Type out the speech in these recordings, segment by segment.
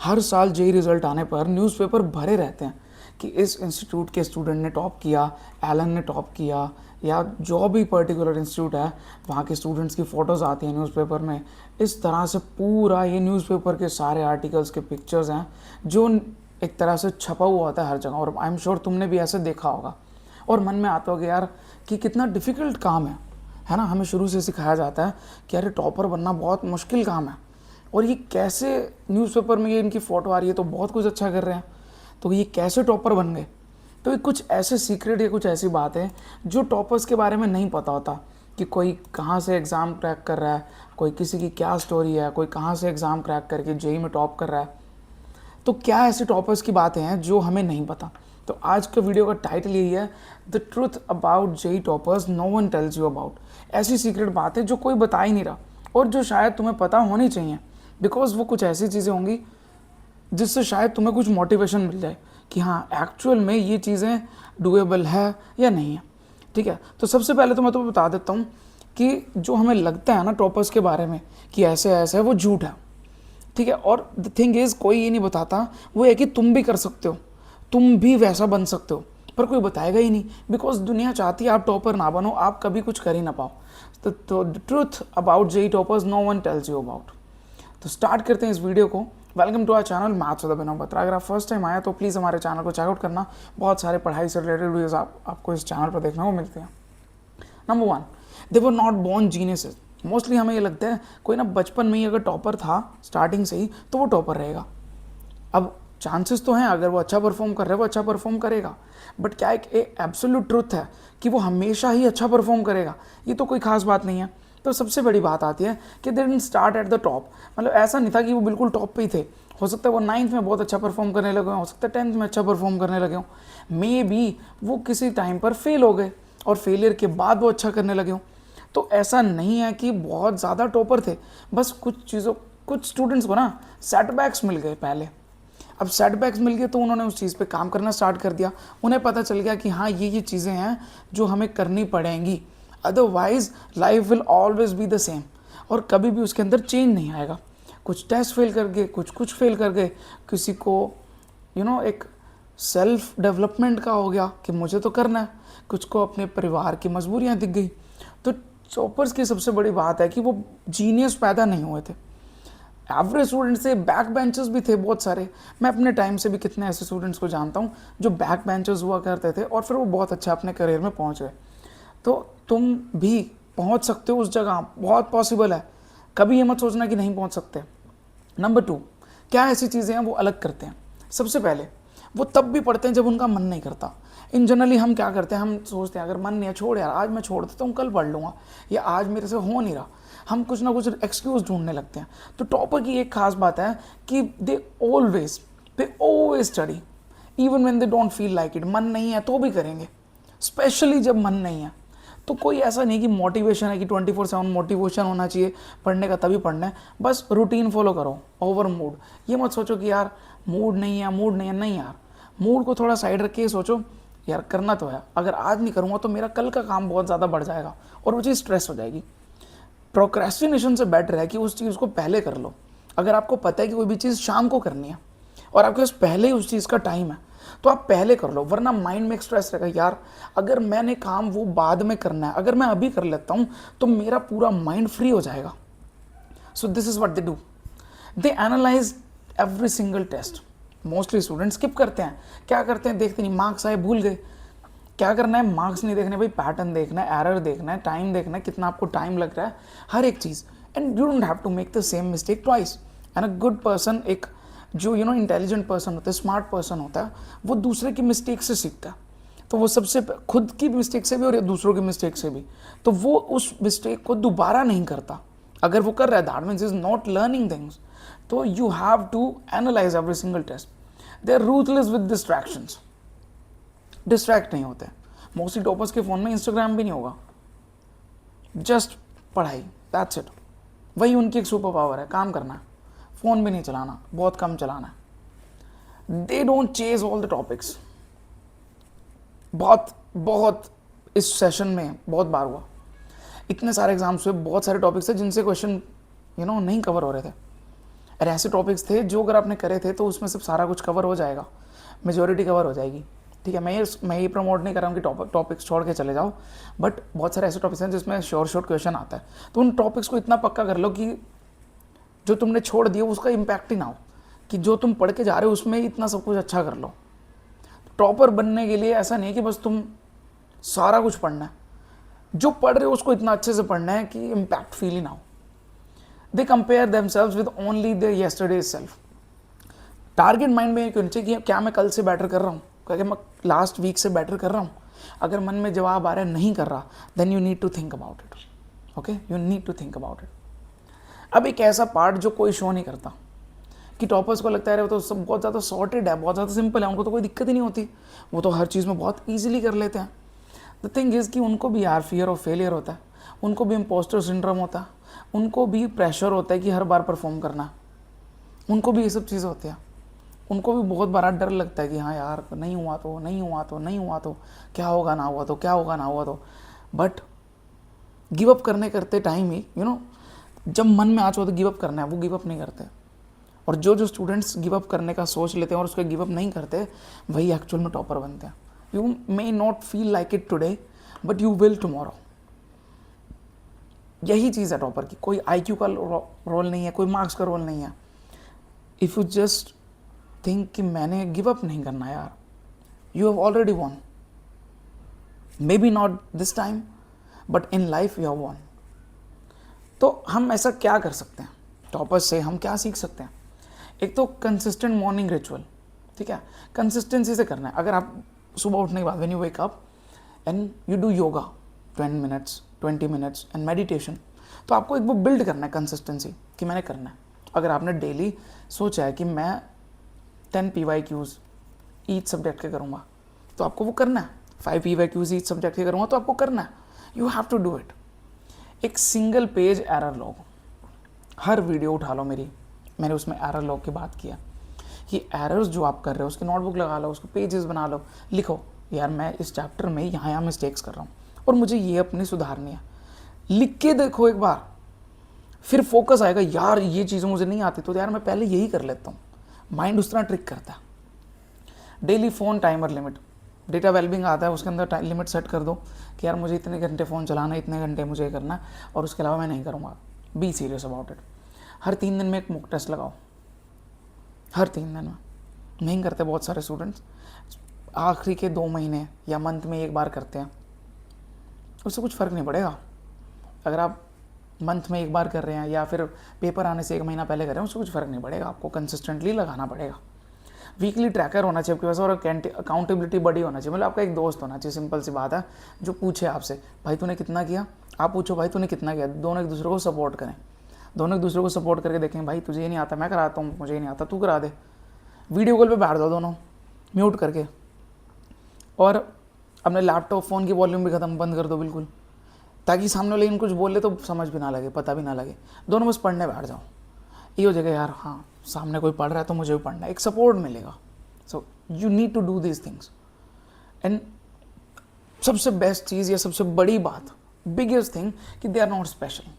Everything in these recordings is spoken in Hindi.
हर साल जेई रिजल्ट आने पर न्यूज़पेपर भरे रहते हैं कि इस इंस्टीट्यूट के स्टूडेंट ने टॉप किया, एलन ने टॉप किया, या जो भी पर्टिकुलर इंस्टीट्यूट है वहाँ के स्टूडेंट्स की फ़ोटोज़ आती हैं न्यूज़पेपर में। इस तरह से पूरा ये न्यूज़पेपर के सारे आर्टिकल्स के पिक्चर्स हैं जो एक तरह से छपा हुआ होता है हर जगह, और आई एम श्योर तुमने भी ऐसे देखा होगा। और मन में आता होगा यार कि कितना डिफ़िकल्ट काम है ना। हमें शुरू से सिखाया जाता है कि अरे टॉपर बनना बहुत मुश्किल काम है, और ये कैसे न्यूज़पेपर में ये इनकी फ़ोटो आ रही है तो बहुत कुछ अच्छा कर रहे हैं, तो ये कैसे टॉपर बन गए। तो ये कुछ ऐसे सीक्रेट या कुछ ऐसी बात है जो टॉपर्स के बारे में नहीं पता होता, कि कोई कहाँ से एग्ज़ाम क्रैक कर रहा है, कोई किसी की क्या स्टोरी है, कोई कहाँ से एग्ज़ाम क्रैक करके जेई में टॉप कर रहा है। तो क्या ऐसे टॉपर्स की बातें हैं जो हमें नहीं पता। तो आज का वीडियो का टाइटल यही है, the truth about JEE toppers no one tells you about. ऐसी सीक्रेट बातें जो कोई बता ही नहीं रहा और जो शायद तुम्हें पता होनी चाहिए, बिकॉज वो कुछ ऐसी चीज़ें होंगी जिससे शायद तुम्हें कुछ मोटिवेशन मिल जाए कि हाँ एक्चुअल में ये चीज़ें डूएबल है या नहीं है। ठीक है, तो सबसे पहले तो मैं तुम्हें बता देता हूँ कि जो हमें लगता है ना टॉपर्स के बारे में कि ऐसे ऐसे है, वो झूठ है। ठीक है, और द थिंग इज़ कोई ये नहीं बताता वो है कि तुम भी कर सकते हो, तुम भी वैसा बन सकते हो, पर कोई बताएगा ही नहीं, बिकॉज दुनिया चाहती है आप टॉपर ना बनो, आप कभी कुछ कर ही ना पाओ। तो the truth about JEE toppers no one tells you about. तो स्टार्ट करते हैं इस वीडियो को। Welcome to our channel maths with Abhinav Batra. अगर आप फर्स्ट टाइम आया तो प्लीज़ हमारे चैनल को चेकआउट करना, बहुत सारे पढ़ाई से रिलेटेड वीडियोज़ आपको इस चैनल पर देखने को मिलते हैं। Number 1, they were not born geniuses. Mostly हमें ये लगता है कोई ना बचपन में ही अगर टॉपर था स्टार्टिंग से ही तो वो टॉपर रहेगा। अब चांसेस तो हैं, अगर वो अच्छा परफॉर्म कर रहा है वो अच्छा परफॉर्म करेगा, बट क्या एक एब्सोल्यूट ट्रुथ है कि वो हमेशा ही अच्छा परफॉर्म करेगा, ये तो कोई खास बात नहीं है। तो सबसे बड़ी बात आती है कि they didn't start at the top. मतलब ऐसा नहीं था कि वो बिल्कुल टॉप पे ही थे। हो सकता है वो 9th में बहुत अच्छा परफॉर्म करने लगे हो सकता है 10th में अच्छा परफॉर्म करने लगे हों, मे बी वो किसी टाइम पर फेल हो गए और फेलियर के बाद वो अच्छा करने लगे हों। तो ऐसा नहीं है कि बहुत ज़्यादा टॉपर थे, बस कुछ स्टूडेंट्स को ना सेटबैक्स मिल गए पहले। अब सेटबैक्स मिल गए तो उन्होंने उस चीज़ पे काम करना स्टार्ट कर दिया। उन्हें पता चल गया कि हाँ ये चीज़ें हैं जो हमें करनी पड़ेंगी, otherwise life will always be the same, और कभी भी उसके अंदर चेंज नहीं आएगा। कुछ टेस्ट फेल कर गए, कुछ फेल कर गए, किसी को एक सेल्फ डेवलपमेंट का हो गया कि मुझे तो करना है, कुछ को अपने परिवार की मजबूरियाँ दिख गई। तो टॉपर्स की सबसे बड़ी बात है कि वो जीनियस पैदा नहीं हुए थे। एवरेज स्टूडेंट से बैक बेंचर्स भी थे बहुत सारे। मैं अपने टाइम से भी कितने ऐसे स्टूडेंट्स को जानता हूँ जो बैक बेंचर्स हुआ करते थे और फिर वो बहुत अच्छा अपने करियर में पहुँच गए। तो तुम भी पहुँच सकते हो उस जगह, बहुत पॉसिबल है, कभी ये मत सोचना कि नहीं पहुँच सकते। नंबर 2, क्या ऐसी चीज़ें हैं वो अलग करते हैं। सबसे पहले वो तब भी पढ़ते हैं जब उनका मन नहीं करता। इन जनरली हम क्या करते हैं, हम सोचते हैं अगर मन नहीं है छोड़ यार, आज मैं छोड़ देता हूँ, कल पढ़ लूँगा, या आज मेरे से हो नहीं रहा, हम कुछ ना कुछ एक्सक्यूज़ ढूंढने लगते हैं। तो टॉपर की एक खास बात है कि they always study even when they don't feel like it. मन नहीं है तो भी करेंगे, स्पेशली जब मन नहीं है। तो कोई ऐसा नहीं कि मोटिवेशन है कि 24/7 मोटिवेशन होना चाहिए पढ़ने का तभी पढ़ना है। बस रूटीन फॉलो करो ओवर मूड। ये मत सोचो कि यार मूड नहीं है, नहीं यार, मूड को थोड़ा साइड रख के सोचो यार करना तो है, अगर आज नहीं करूँगा तो मेरा कल का काम बहुत ज़्यादा बढ़ जाएगा और वो चीज़ स्ट्रेस हो जाएगी। प्रोक्रेस्टिनेशन से बेटर है कि उस चीज़ को पहले कर लो। अगर आपको पता है कि कोई भी चीज़ शाम को करनी है और आपके पास पहले ही उस चीज़ का टाइम है तो आप पहले कर लो, वरना माइंड में एक स्ट्रेस रहेगा यार अगर मैंने काम वो बाद में करना है, अगर मैं अभी कर लेता हूँ तो मेरा पूरा माइंड फ्री हो जाएगा। So this is what they do, they analyse every single test. Mostly student skip करते हैं, क्या करते हैं, देखते नहीं, मार्क्स आए भूल गए। क्या करना है, मार्क्स नहीं देखने भाई, पैटर्न देखना है, एरर देखना है, टाइम देखना है, कितना आपको टाइम लग रहा है, हर एक चीज़। And you don't have to make the same mistake twice. And a good person, एक जो इंटेलिजेंट पर्सन होता है, स्मार्ट पर्सन होता है, वो दूसरे की मिस्टेक से सीखता है। तो वो सबसे खुद की मिस्टेक से भी और दूसरों की मिस्टेक से भी, तो वो उस मिस्टेक को दोबारा नहीं करता। अगर वो कर रहा है that means is not learning things. तो you have to analyse every single test. They are ruthless with distractions, distract नहीं होते। मोस्टली टॉपर्स के फ़ोन में इंस्टाग्राम भी नहीं होगा, जस्ट पढ़ाई, दैट्स इट। वही उनकी एक सुपर पावर है, काम करना है, फ़ोन भी नहीं चलाना, बहुत कम चलाना है। They don't chase all the topics. बहुत इस सेशन में बहुत बार हुआ, इतने सारे एग्जाम्स हुए, बहुत सारे टॉपिक्स थे जिनसे क्वेश्चन नहीं कवर हो रहे थे। और ऐसे टॉपिक्स थे जो अगर आपने करे थे तो उसमें सब सारा कुछ कवर हो जाएगा, मेजोरिटी कवर हो जाएगी। ठीक है, मैं ये प्रमोट नहीं कर रहा हूँ कि टॉपिक्स छोड़ के चले जाओ, बट बहुत सारे ऐसे टॉपिक्स हैं जिसमें शॉर्ट क्वेश्चन आता है, तो उन टॉपिक्स को इतना पक्का कर लो कि जो तुमने छोड़ दिया उसका इम्पैक्ट ही ना हो, कि जो तुम पढ़ के जा रहे हो उसमें इतना सब कुछ अच्छा कर लो। टॉपर बनने के लिए ऐसा नहीं है कि बस तुम सारा कुछ पढ़ना है, जो पढ़ रहे हो उसको इतना अच्छे से पढ़ना है कि इम्पैक्ट फील ही ना हो। They compare themselves with only their yesterday's self. Target mind में क्यों चाहिए कि क्या मैं कल से बेटर कर रहा हूँ, क्या मैं लास्ट वीक से बेटर कर रहा हूँ। अगर मन में जवाब आ रहा है नहीं कर रहा, then you need to think about it. Okay, you need to think about it. अब एक ऐसा पार्ट जो कोई शो नहीं करता, कि टॉपर्स को लगता है वो तो सब बहुत ज़्यादा सॉर्टेड है, बहुत ज़्यादा सिंपल है, उनको तो कोई दिक्कत ही नहीं होती, वो तो हर चीज़ में बहुत ईजिली कर लेते हैं। द थिंग इज़ कि उनको भी यार फियर ऑफ फेलियर होता है, उनको भी इम्पोस्टर सिंड्रोम होता है, उनको भी प्रेशर होता है कि हर बार परफॉर्म करना, उनको भी ये सब चीज़ें होती हैं। उनको भी बहुत बड़ा डर लगता है कि हाँ यार नहीं हुआ तो नहीं हुआ तो नहीं हुआ तो क्या होगा, ना हुआ तो क्या होगा, ना हुआ तो। बट गिव अप करते टाइम ही जब मन में आ जाओ तो गिव अप करना है, वो गिव अप नहीं करते। और जो स्टूडेंट्स गिव अप करने का सोच लेते हैं और उसको गिव अप नहीं करते, वही एक्चुअल में टॉपर बनते हैं। You may not feel like it today, but you will tomorrow. यही चीज़ है टॉपर की। कोई IQ का रोल नहीं है, कोई मार्क्स का रोल नहीं है। इफ़ यू जस्ट थिंक कि मैंने गिव अप नहीं करना यार, you have already won. Maybe not this time, but in life you have won. तो हम ऐसा क्या कर सकते हैं, टॉपर्स से हम क्या सीख सकते हैं? एक तो कंसिस्टेंट मॉर्निंग रिचुअल। ठीक है, कंसिस्टेंसी से करना है। अगर आप सुबह उठने के बाद when you wake up and you do yoga 20 minutes and meditation, तो आपको एक वो बिल्ड करना है कंसिस्टेंसी कि मैंने करना है। अगर आपने डेली सोचा है कि मैं 10 PYQs ईच सब्जेक्ट के करूँगा, तो आपको वो करना है। 5 PYQs ईच सब्जेक्ट के करूँगा, तो आपको करना है। You have to do it. एक सिंगल पेज एरर लॉग, हर वीडियो उठा लो मेरी, मैंने उसमें एरर लॉग की बात किया कि एरर्स जो आप कर रहे हो उसकी नोटबुक लगा लो, उसको पेजेस बना लो, लिखो यार मैं इस चैप्टर में यहाँ मिस्टेक्स कर रहा हूँ और मुझे ये अपनी सुधारनी है। लिख के देखो एक बार, फिर फोकस आएगा यार ये चीज़ें मुझे नहीं आती तो यार मैं पहले यही कर लेता हूँ। माइंड उस तरह ट्रिक करता है। Daily phone timer limit, data wellbeing आता है उसके अंदर लिमिट सेट कर दो कि यार मुझे इतने घंटे फ़ोन चलाना है, इतने घंटे मुझे करना है और उसके अलावा मैं नहीं करूँगा। Be serious about it. हर 3 दिन में एक मॉक टेस्ट लगाओ, हर 3 दिन में। नहीं करते बहुत सारे स्टूडेंट्स, आखिरी के 2 महीने या मंथ में एक बार करते हैं, उससे कुछ फ़र्क नहीं पड़ेगा। अगर आप मंथ में एक बार कर रहे हैं या फिर पेपर आने से 1 महीना पहले कर रहे हैं, उससे कुछ फ़र्क नहीं पड़ेगा। आपको कंसिस्टेंटली लगाना पड़ेगा। वीकली ट्रैकर होना चाहिए आपके पास और अकाउंटेबिलिटी बड़ी होना चाहिए। मतलब आपका एक दोस्त होना चाहिए, सिंपल सी बात है, जो पूछे आपसे भाई तूने कितना किया, आप पूछो भाई तूने कितना किया। दोनों एक दूसरे को सपोर्ट करें, दोनों एक दूसरे को सपोर्ट करके देखें भाई तुझे ये नहीं आता मैं कराता हूँ, मुझे ये नहीं आता तू करा दे। वीडियो कॉल पे बैठ दो दोनों म्यूट करके, और अपने लैपटॉप फ़ोन की वॉल्यूम भी ख़त्म बंद कर दो बिल्कुल, ताकि सामने वाले कुछ बोले तो समझ भी ना लगे, पता भी ना लगे। दोनों बस पढ़ने बैठ जाओ। ये हो जाएगा यार हाँ सामने कोई पढ़ रहा है तो मुझे भी पढ़ना है, एक सपोर्ट मिलेगा। So you need to do these things. And सबसे बेस्ट चीज़ या सबसे बड़ी बात, बिगेस्ट थिंग, कि दे आर नॉट स्पेशल।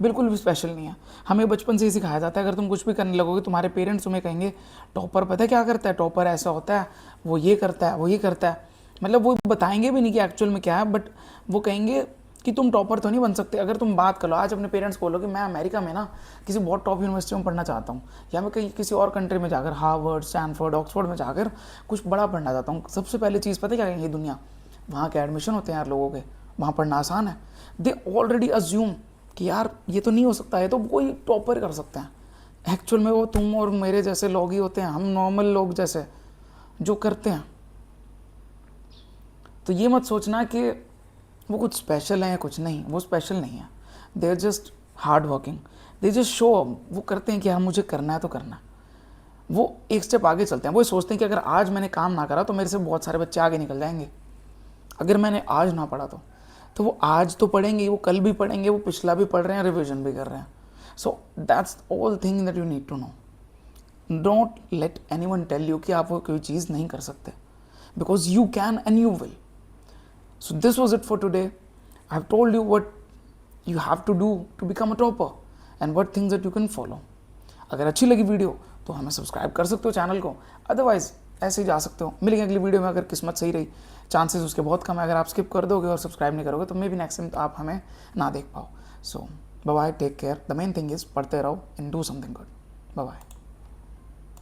बिल्कुल भी स्पेशल नहीं है। हमें बचपन से ही सिखाया जाता है अगर तुम कुछ भी करने लगोगे तुम्हारे पेरेंट्स तुम्हें कहेंगे टॉपर पता है क्या करता है, टॉपर ऐसा होता है, वो ये करता है, वो ये करता है। मतलब वो बताएंगे भी नहीं कि एक्चुअल में क्या है, बट वो कहेंगे कि तुम टॉपर तो नहीं बन सकते। अगर तुम बात कर लो आज अपने पेरेंट्स को बोलो कि मैं अमेरिका में ना किसी बहुत टॉप यूनिवर्सिटी में पढ़ना चाहता हूँ, या मैं कहीं किसी और कंट्री में जाकर हार्वर्ड, स्टैनफोर्ड, ऑक्सफोर्ड में जाकर कुछ बड़ा पढ़ना चाहता हूँ, सबसे पहले चीज़ पता है क्या कहेंगे, दुनिया वहाँ के एडमिशन होते हैं यार लोगों के, वहाँ पढ़ना आसान है। दे ऑलरेडी अज्यूम कि यार ये तो नहीं हो सकता है, तो कोई टॉपर कर सकते हैं। एक्चुअल में वो तुम और मेरे जैसे लोग ही होते हैं, हम नॉर्मल लोग जैसे जो करते हैं। तो ये मत सोचना कि वो कुछ स्पेशल है या कुछ नहीं, वो स्पेशल नहीं है। They are just hard working, they just show up. वो करते हैं कि हाँ मुझे करना है तो करना है। वो एक स्टेप आगे चलते हैं। वो सोचते हैं कि अगर आज मैंने काम ना करा तो मेरे से बहुत सारे बच्चे आगे निकल जाएंगे। अगर मैंने आज ना पढ़ा तो वो आज तो पढ़ेंगे, वो कल भी पढ़ेंगे, वो पिछला भी पढ़ रहे हैं, रिविजन भी कर रहे हैं। So that's all thing that you need to know. Don't let anyone tell you कि आप वो कोई चीज़ नहीं कर सकते, because you can and you will. So this was it for today. I have told you what you have to do to become a topper and what things that you can follow. अगर अच्छी लगी वीडियो तो हमें सब्सक्राइब कर सकते हो चैनल को, अदरवाइज़ ऐसे ही जा सकते हो। मिलेंगे अगली वीडियो में, अगर किस्मत सही रही। चांसेस उसके बहुत कम है, अगर आप स्किप कर दोगे और सब्सक्राइब नहीं करोगे तो मे बी नेक्स्ट टाइम आप हमें ना देख पाओ। So bye bye, take care. The main thing is पढ़ते रहो and do something good. Bye bye.